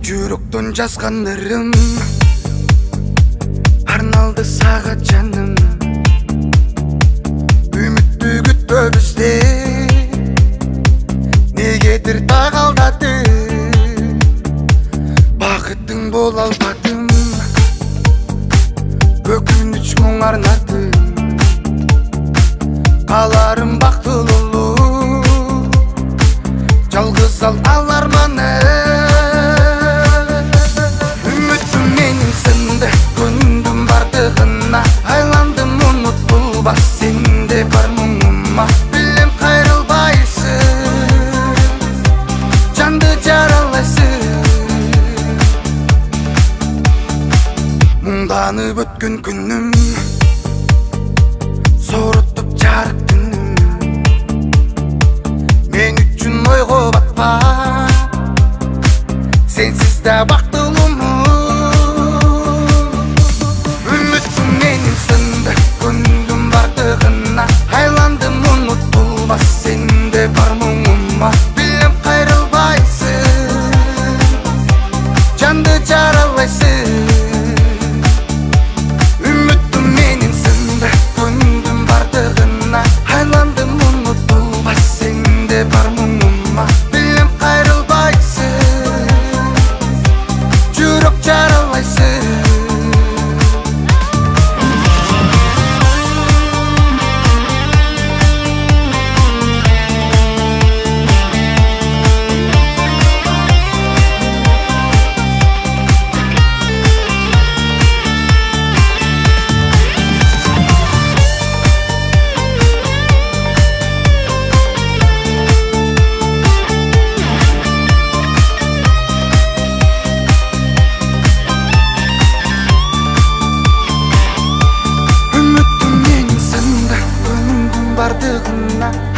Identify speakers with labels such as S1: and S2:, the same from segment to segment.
S1: жүрөктөн жазгандарым арналды сага жаным. Үмүттү күтпөбүздө негедир тагалдады, бакыттың боло албадым, өкүнүч мұң арнадым. Каларым бактылуу жалгыз алар маны. Үмүтүм менин сынды, көндүм бардыгына, айландым унутулбас сенде бар мұңыма. Билем кайрылбайсың, жанды жаралайсың. Мұңданып өткөн күнүм сорутуп жарык түнүм. Мен үчүн ойго батпа, сенсиз да бактылуумун. Үмүтүм менин сынды, көндүм бардыгына, айландым унутулбас сенде бар мұңыма. Билем кайрылбайсың, жанды жаралайсың.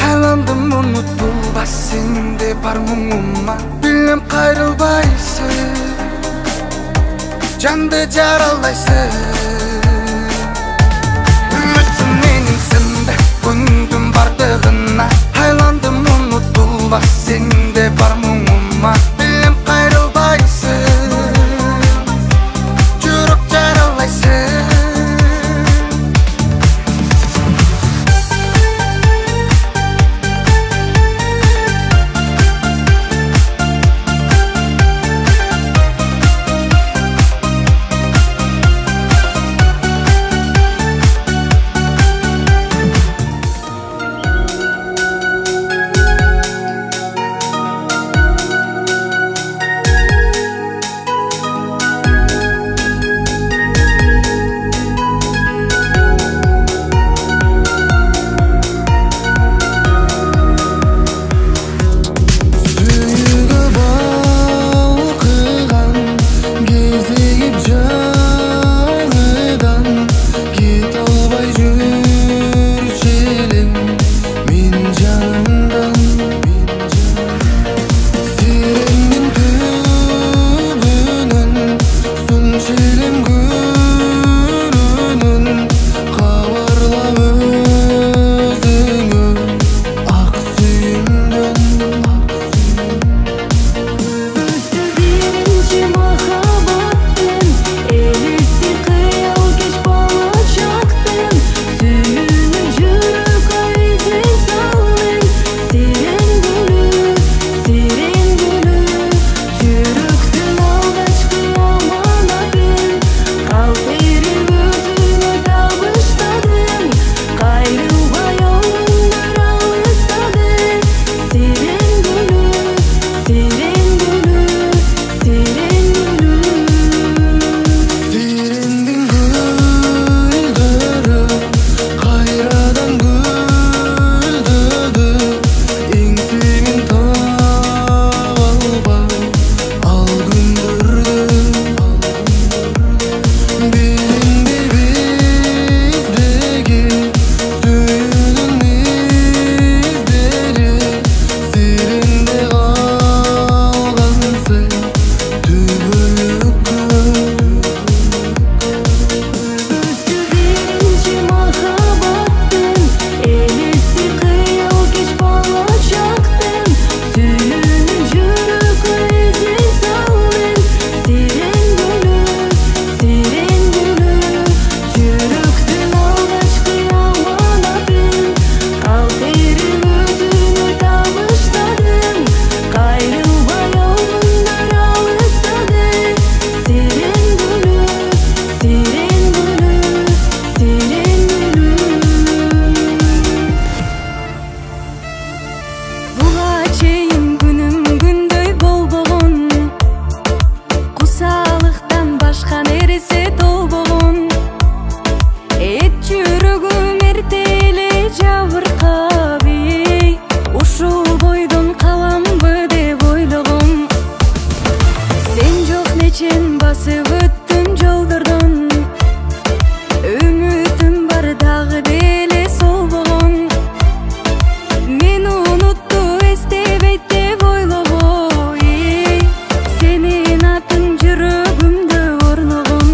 S1: Айландым унутулбас сенде бар мұңыма. Билем кайрылбайсың, жанды жаралайсың. Үмүтүм менин сынды, көндүм бардыгына, айландым унутулбас сенде бар мұңыма. Билем кайрылбайсың, жүрөк жаралайсың.
S2: басып өттүм жолдордон, үмүтүм бар дагы деле солбогон. Мени унутту эстебейт деп ойлогой, сенин атың жүрөгүмдө орногон.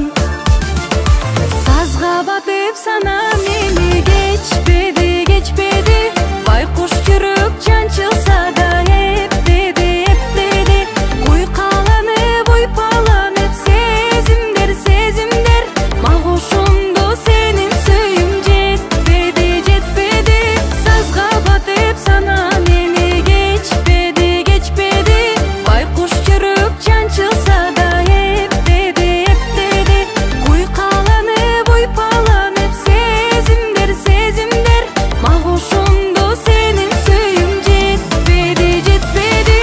S2: Сазга батып сана мени кечпеди, кечпеди, байкуш жүрөк чанчылса да эптеди, эптеди. Куйкаланып, уйпаланып сезимдер, сезимдер, магушумду сенин сүйүм жетпеди, жетпеди. Сазга батып сана мени кечпеди, кечпеди, байкуш жүрөк чанчылса да эптеди, эптеди. Куйкаланып, уйпаланып сезимдер, сезимдер, магушумду сенин сүйүм жетпеди, жетпеди.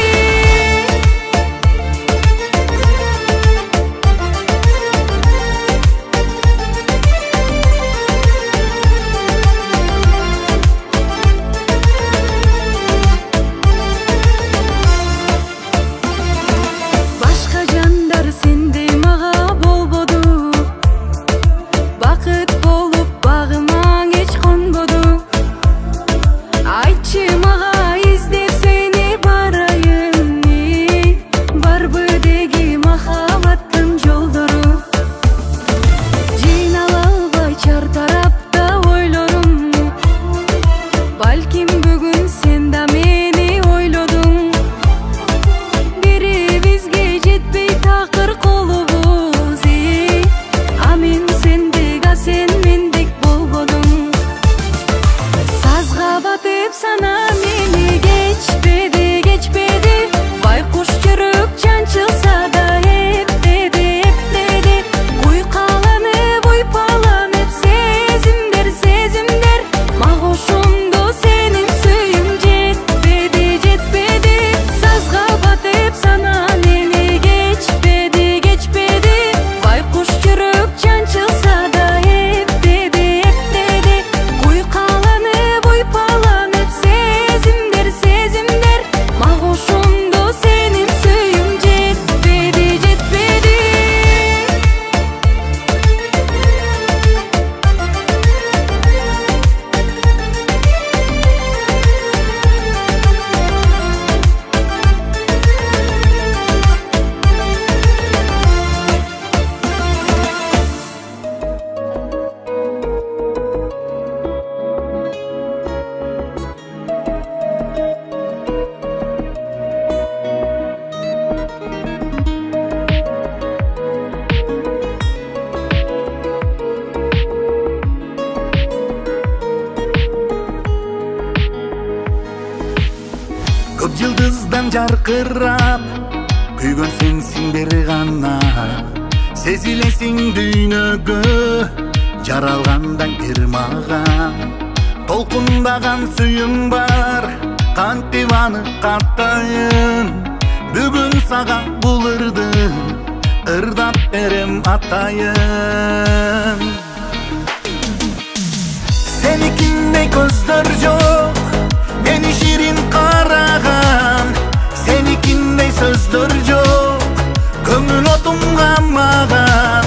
S2: Башка жандар сендей мага болбоду, бакыт болуп багыма эч конбоду. Айтчы мага издеп сени барайынмы, барбы деги махабаттын жолдору. Жыйнала албай чар тарапта ойлорум, балким бүгүн сен да мени ойлодуң. Бирибизге жетпей такыр колубуз, а мен сендек, а сен мендек болбодуң. Сазга батып сана мени кечпеди, кечпеди, байкуш жүрөк чанчылса да эптеди, эптеди. Куйкаланып, уйпаланып сезимдер, сезимдер, магушумду сенин сүйүм жетпеди, жетпеди. Сазга батып сана мени кечпеди, кечпеди, байкуш жүрөк чанчылса да эптеди, эптеди. Куйкаланып, уйпаланып сезимдер, сезимдер, магушумду сенин сүйүм жетпеди, жетпеди.
S1: Көп жылдыздан жаркырап күйгөн сенсиң бир гана. Сезилесиң дүйнөгө жаралгандан бир мага. Толкундаган сүйүм бар, кантип аны каттайын. Бүгүн сага бул ырды ырдап берем атайын. Senikindей көздөр жок, мени ширин караган. Senikindей сөздөр жок, көңүл отум камаган.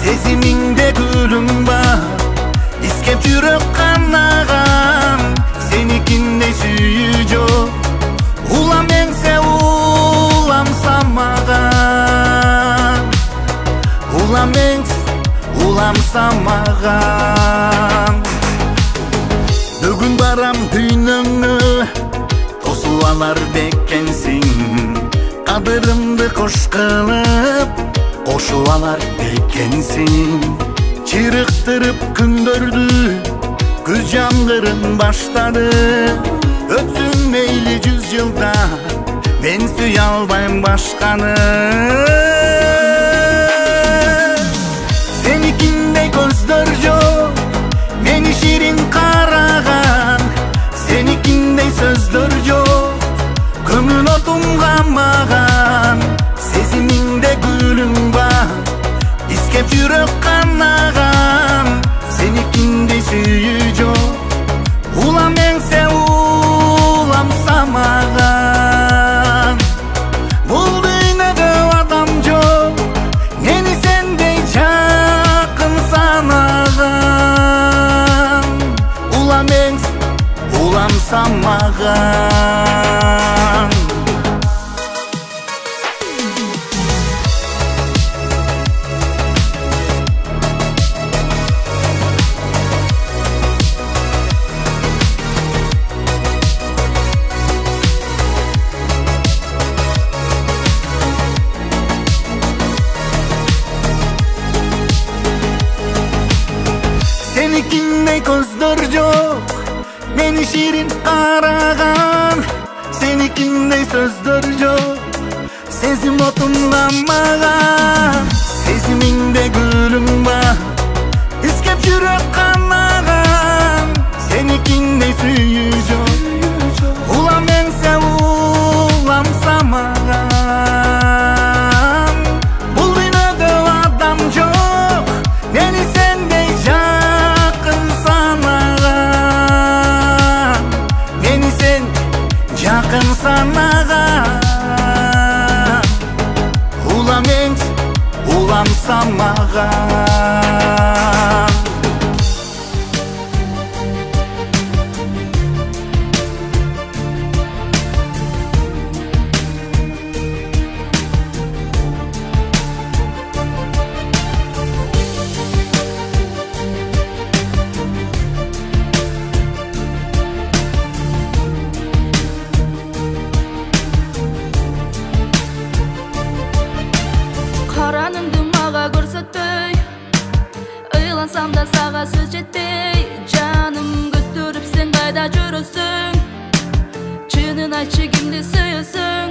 S1: Сезимиңде гүлүң бар, искеп жүрөк канаган. Senikindей сүйүү жок, улам эңсе улам самаган. Улам эңсе улам самаган. Бүгүн барам дүйнөңө, тосуп алар бекенсиң. Кадырымды кош кылып, кошуп алар бекенсиң. Чырыктырып күндөрдү, күз жамгырын баштады. Өтсүн мейли 100 жылда, мен сүйө албайм башканы. Senikindей көздөр жок, мени ширин караган. Senikindей сөздөр жок, көңүл отум камаган. Сезимиңде гүлүң бар, искеп жүрөк канаган. Senikindей сүйүү жок, улам эңсе улам самаган. Бул дүйнөдө адам жок, мени Sendey көздөр жок, meni şirin караган. Senikindey сөздөр жок, сезим отумданмаган. Сезимиңде гүлүң бар, искеп жүрөк канаган. Senikindey сүйүү жок, улам эңсе улам самаган. Бул дүйнөдө адам жок, мени сендей жакын санаган. Мени сен жакын санаган. Улам эңс улам самаган.
S2: Karanыңды мага көрсөтпөй, ыйлансам да сага сөз жетпей. Жаным көтөрүп сен кайда жүрөсүң? Чынын айтчы, кимди сүйөсүң?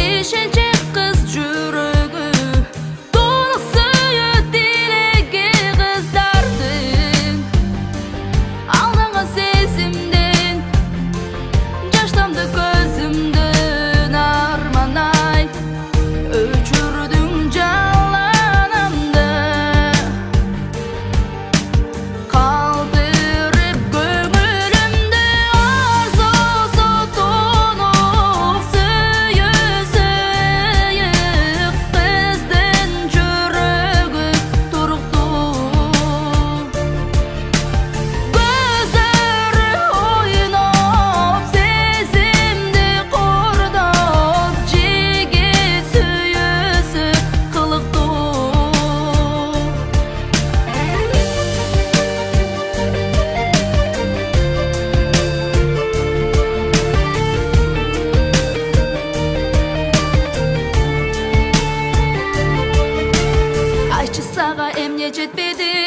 S2: Ишенчек кыз жүрөгү, тону сүйүү тилеги кыздардын. Алданган сезимден, жаш тамды көзүмдөн арманай. Өчүрдүң жаланымды, калтырып көңүлүмдү. Арзусу тонуп сүйүп кыздын жүрөгү туруктуу. Көздөрү ойноп, сезимди кордоп, жигит сүйүүсү кылыктуу. Айтчы, сага эмне жетпеди?